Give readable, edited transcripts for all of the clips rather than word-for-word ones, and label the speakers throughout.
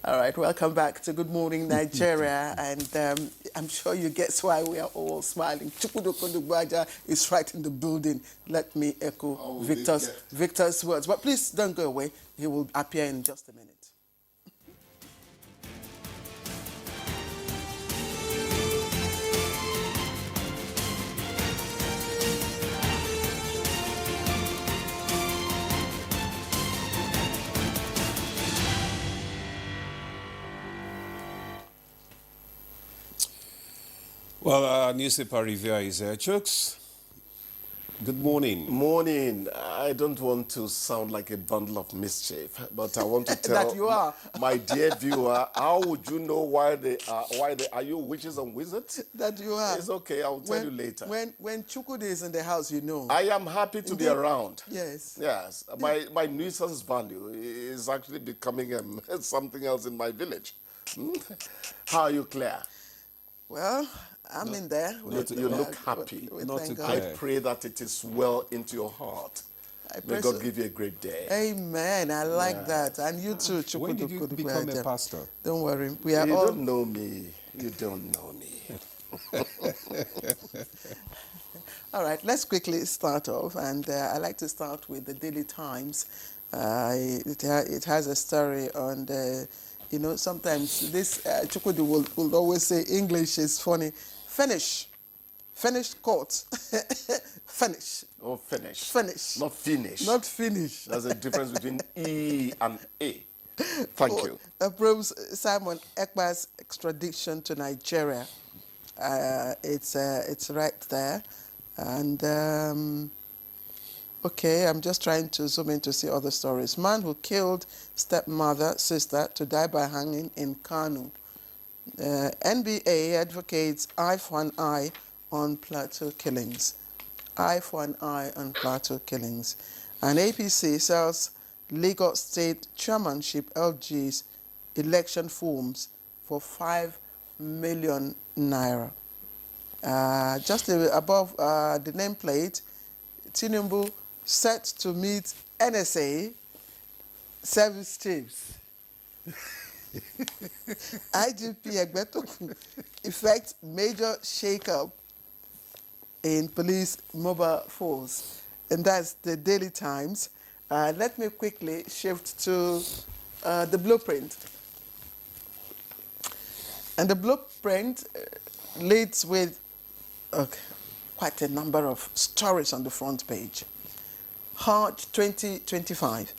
Speaker 1: All right, welcome back to Good Morning Nigeria, and I'm sure you guess why we are all smiling. Chukwudokondugbaja is right in the building. Let me echo Victor's words. But please don't go away. He will appear in just a minute.
Speaker 2: Well, our newspaper reviewer is Chooks. Good morning.
Speaker 3: Morning. I don't want to sound like a bundle of mischief, but I want to tell
Speaker 1: that you are.
Speaker 3: my dear viewer, how would you know why they are you witches and wizards?
Speaker 1: That you are.
Speaker 3: It's okay, I'll tell you later.
Speaker 1: When Chukwudi is in the house, you know.
Speaker 3: I am happy to be around.
Speaker 1: Yes.
Speaker 3: Yes. My nuisance value is actually becoming something else in my village. How are you, Claire?
Speaker 1: Well, I'm in there.
Speaker 3: You look happy. I pray that it is well into your heart. May God give you a great day.
Speaker 1: Amen. I like that. And you too, Chukwudi.
Speaker 2: When did you become a pastor?
Speaker 1: Don't worry.
Speaker 3: You don't know me. You don't know me.
Speaker 1: All right, let's quickly start off. And I like to start with the Daily Times. It has a story on the... You know, sometimes this Chukwudi will always say English is funny. Finish. Finish court. Finish.
Speaker 3: Oh, finish.
Speaker 1: Finish.
Speaker 3: Not finish.
Speaker 1: Not finish.
Speaker 3: There's a difference between E and A. Thank you.
Speaker 1: Approves Simon Ekpa's extradition to Nigeria. It's right there. And... Okay, I'm just trying to zoom in to see other stories. Man who killed stepmother, sister to die by hanging in Kanu. NBA advocates eye for an eye on Plateau killings. Eye for an eye on Plateau killings. And APC sells Lagos State Chairmanship LG's election forms for 5 million naira. Just above the nameplate, Tinubu set to meet NSA service chiefs. IGP Egbetokun effect major shake-up in police mobile force. And that's the Daily Times. Let me quickly shift to the blueprint. And the blueprint leads with quite a number of stories on the front page. Hajj 2025.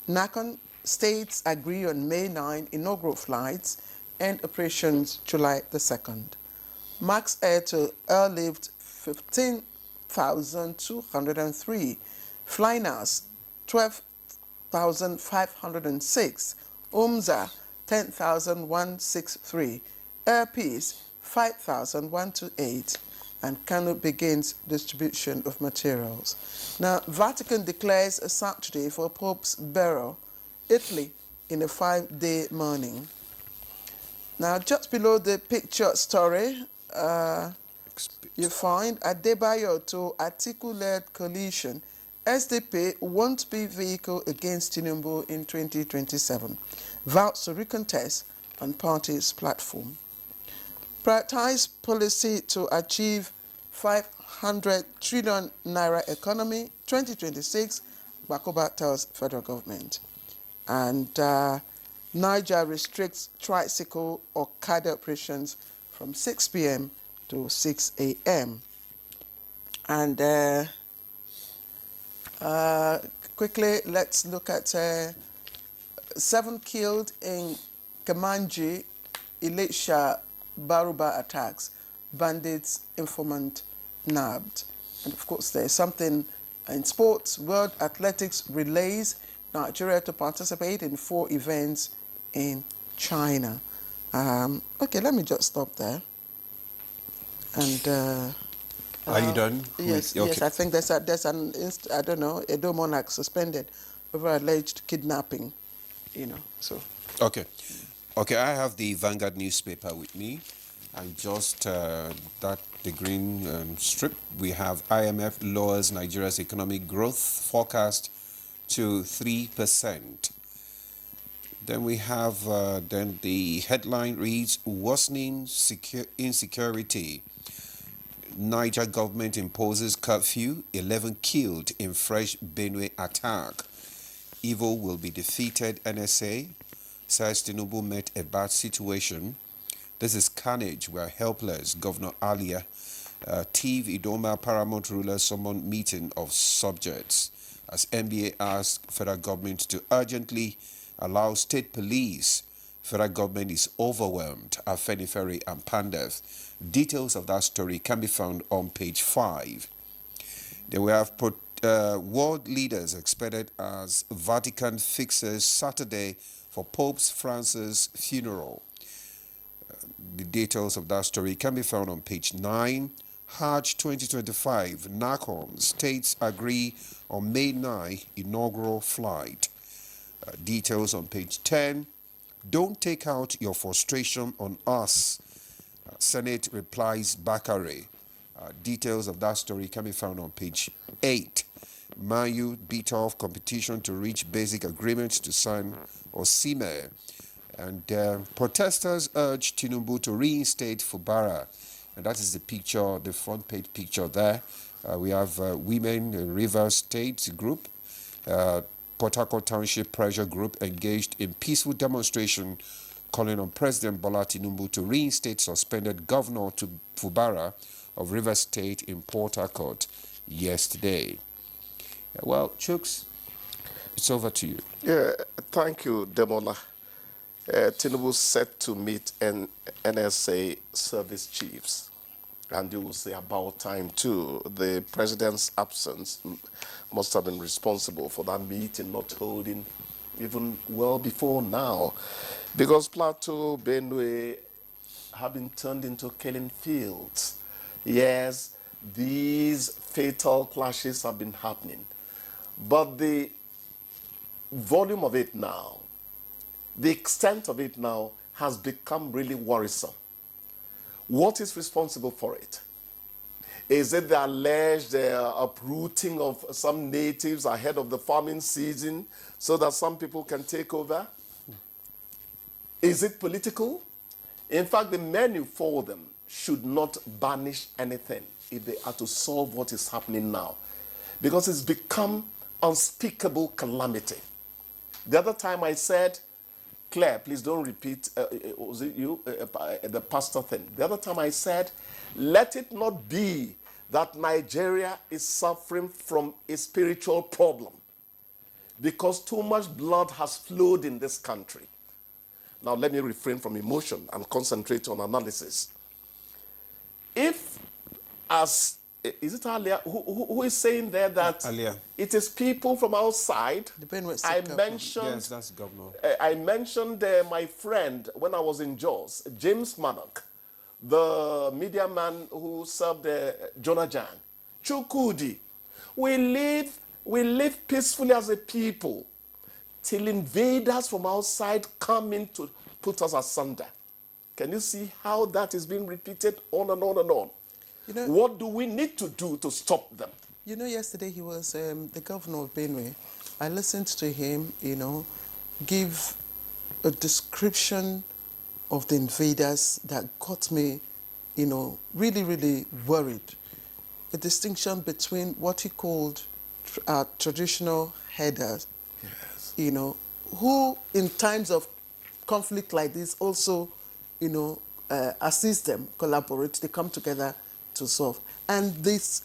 Speaker 1: NACON states agree on May 9 inaugural flights and operations July the 2nd. Max Air to airlift 15,203. Flying hours 12,506. UMZA 10,163. Air Peace 5,128. And Kano begins distribution of materials. Now, Vatican declares a Saturday for Pope's burial. Italy in a 5-day mourning. Now, just below the picture story, you find Adebayo to Atiku-led coalition. SDP won't be vehicle against Tinubu in 2027. Vows to recontest on party's platform. Prioritize policy to achieve 500 trillion naira economy 2026, Bakoba tells federal government. And Niger restricts tricycle or Okada operations from 6 p.m. to 6 a.m. And quickly, let's look at 7 killed in Kamanji, Elisha, Baruba attacks, bandits, informant nabbed. And of course, there's something in sports, World Athletics relays Nigeria to participate in 4 events in China. Okay, let me just stop there. And
Speaker 2: are you done?
Speaker 1: Yes, okay. Yes. I think there's an I don't know, Edo monarch suspended over alleged kidnapping. You know, so.
Speaker 2: Okay. Okay, I have the Vanguard newspaper with me, and just the green strip, we have IMF lowers Nigeria's economic growth forecast to 3%. Then we have, then the headline reads, worsening insecurity. Niger government imposes curfew, 11 killed in fresh Benue attack. Evil will be defeated, NSA. Says Tinubu met a bad situation. This is carnage. We are helpless. Governor Alia. Tiv Idoma paramount ruler summoned meeting of subjects as NBA asked federal government to urgently allow state police. Federal government is overwhelmed. Afenifere and Pandef. Details of that story can be found on page 5. Then we have world leaders expected as Vatican fixes Saturday for Pope Francis' funeral. The details of that story can be found on page 9. Hajj 2025, NACOM, states agree on May 9 inaugural flight. Details on page 10. Don't take out your frustration on us. Senate replies Bakare. Details of that story can be found on page 8. Mayu beat off competition to reach basic agreements to sign Osime. And protesters urge Tinubu to reinstate Fubara. And that is the picture, the front page picture there. We have Women in Rivers State Group, Port Harcourt Township Pressure Group engaged in peaceful demonstration calling on President Bola Tinubu to reinstate suspended Governor to Fubara of Rivers State in Port Harcourt yesterday. Well, Chooks, it's over to you.
Speaker 3: Yeah, thank you, Demola. Tinubu set to meet NSA service chiefs. And you will say about time too. The president's absence must have been responsible for that meeting not holding even well before now. Because Plateau, Benue have been turned into killing fields. Yes, these fatal clashes have been happening. But the volume of it now, the extent of it now has become really worrisome. What is responsible for it? Is it the alleged uprooting of some natives ahead of the farming season so that some people can take over? Is it political? In fact, the menu for them should not banish anything if they are to solve what is happening now, because it's become unspeakable calamity. The other time I said, Claire, please don't repeat, was it you, the pastor thing. The other time I said, let it not be that Nigeria is suffering from a spiritual problem because too much blood has flowed in this country. Now let me refrain from emotion and concentrate on analysis. If, as, is it Alia, who is saying there that
Speaker 2: Alia.
Speaker 3: It is people from outside? I mentioned,
Speaker 2: yes, that's governor.
Speaker 3: I mentioned my friend when I was in Jos, James Mannock, the media man who served Jonah Jan. Chukudi, we live peacefully as a people till invaders from outside come in to put us asunder. Can you see how that is being repeated on and on and on? You know, what do we need to do to stop them?
Speaker 1: You know, yesterday he was the governor of Benue. I listened to him, you know, give a description of the invaders that got me, you know, really, really worried. A distinction between what he called traditional headers, yes, you know, who in times of conflict like this also, you know, assist them, collaborate, they come together to solve. And this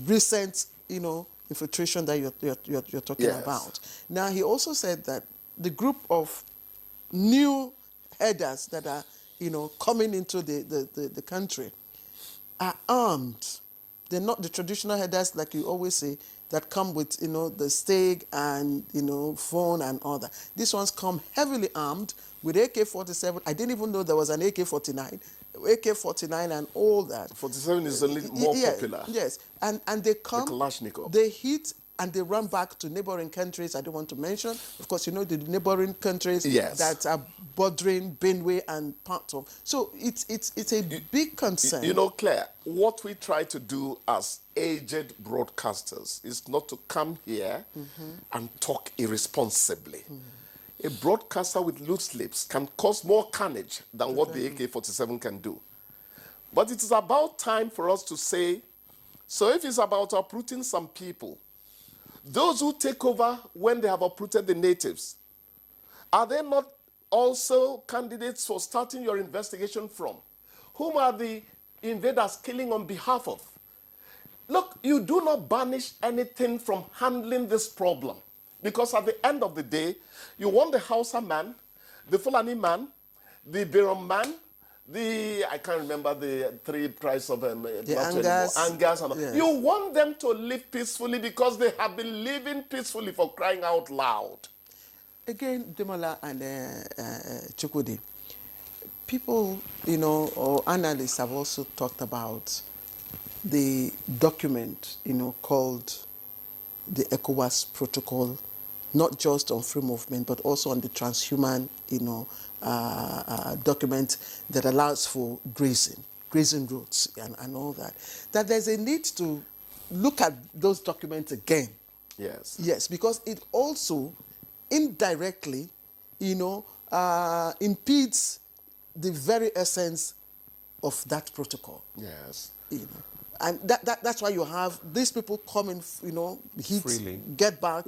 Speaker 1: recent, you know, infiltration that you're talking
Speaker 3: yes
Speaker 1: about. Now, he also said that the group of new headers that are, you know, coming into the country are armed. They're not the traditional headers, like you always say, that come with, you know, the stake and, you know, phone and all that. These ones come heavily armed with AK-47. I didn't even know there was an AK-49. AK-49 and all that.
Speaker 3: 47 is a little more popular.
Speaker 1: Yes, and they come,
Speaker 3: the Kalashnikov.
Speaker 1: They hit and they run back to neighboring countries I don't want to mention. Of course, you know, the neighboring countries
Speaker 3: yes
Speaker 1: that are bordering Benue and part of. So it's a big concern.
Speaker 3: You know, Claire, what we try to do as aged broadcasters is not to come here and talk irresponsibly. a broadcaster with loose lips can cause more carnage than what the AK-47 can do. But it is about time for us to say, so if it's about uprooting some people, those who take over when they have uprooted the natives, are they not also candidates for starting your investigation from? Whom are the invaders killing on behalf of? Look, you do not banish anything from handling this problem. Because at the end of the day, you want the Hausa man, the Fulani man, the Birom man, I can't remember the three tribes of them.
Speaker 1: The Angas.
Speaker 3: Yes. You want them to live peacefully because they have been living peacefully, for crying out loud.
Speaker 1: Again, Demola and Chukwudi, people, or analysts have also talked about the document, called the ECOWAS protocol, not just on free movement, but also on the transhuman, document that allows for grazing routes and all that. That there's a need to look at those documents again.
Speaker 3: Yes.
Speaker 1: Yes, because it also indirectly, impedes the very essence of that protocol.
Speaker 3: Yes.
Speaker 1: And that's why you have these people coming, hit,
Speaker 2: freely,
Speaker 1: get back,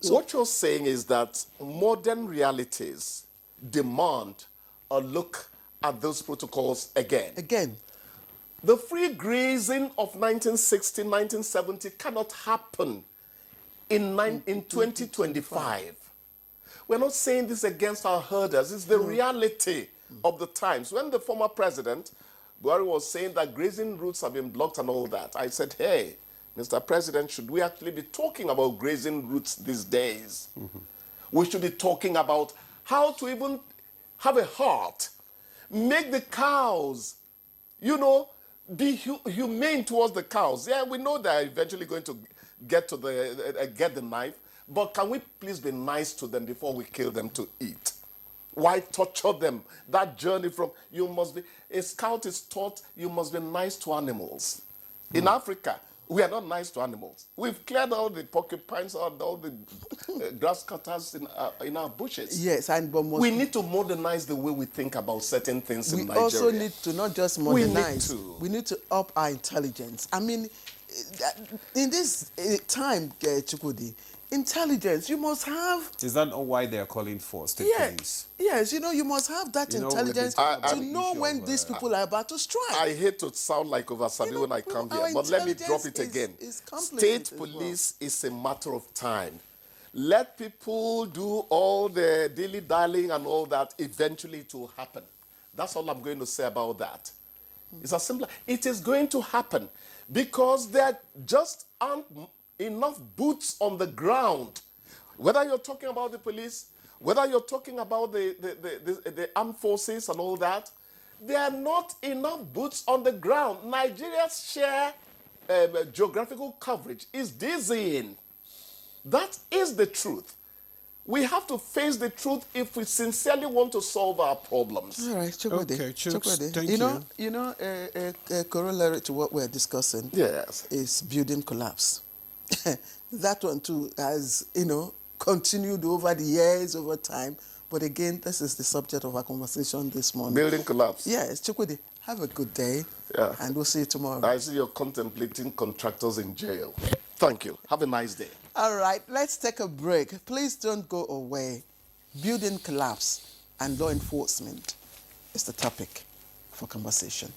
Speaker 1: So
Speaker 3: what you're saying is that modern realities demand a look at those protocols again.
Speaker 1: Again.
Speaker 3: The free grazing of 1960, 1970 cannot happen in 2025. We're not saying this against our herders. It's the reality of the times. When the former president, Buhari, was saying that grazing routes have been blocked and all that, I said, hey, Mr. President, should we actually be talking about grazing routes these days? We should be talking about how to even have a heart, make the cows, be humane towards the cows. Yeah, we know they're eventually going to get the knife, but can we please be nice to them before we kill them to eat? Why torture them? That journey from, a scout is taught you must be nice to animals. In Africa, we are not nice to animals. We've cleared all the porcupines, all the grass cutters in our bushes.
Speaker 1: Yes,
Speaker 3: we need to modernize the way we think about certain things in Nigeria.
Speaker 1: We also need to not just modernize. We need to up our intelligence. I mean, in this time, Chukwudi, intelligence, you must have...
Speaker 2: Is that not why they are calling for state police?
Speaker 1: Yes, you must have that intelligence to know when these people are about to strike.
Speaker 3: I hate to sound like Ovasabi when I come here, but let me drop it again. State police is a matter of time. Let people do all the dilly-dallying and all that. Eventually it will happen. That's all I'm going to say about that. It's as simple. It is going to happen because there just aren't enough boots on the ground. Whether you're talking about the police, whether you're talking about the armed forces and all that, there are not enough boots on the ground. Nigeria's share geographical coverage is dizzying. That is the truth. We have to face the truth if we sincerely want to solve our problems.
Speaker 1: All right, Chukwudi.
Speaker 2: Okay, Chuks, thank
Speaker 1: you. A corollary to what we're discussing is building collapse. That one too has, continued over the years, over time. But again, this is the subject of our conversation this morning.
Speaker 3: Building collapse.
Speaker 1: Yes, Chukwudi, have a good day.
Speaker 3: Yeah.
Speaker 1: And we'll see you tomorrow.
Speaker 3: I see you're contemplating contractors in jail. Thank you. Have a nice day.
Speaker 1: All right, let's take a break. Please don't go away. Building collapse and law enforcement is the topic for conversation.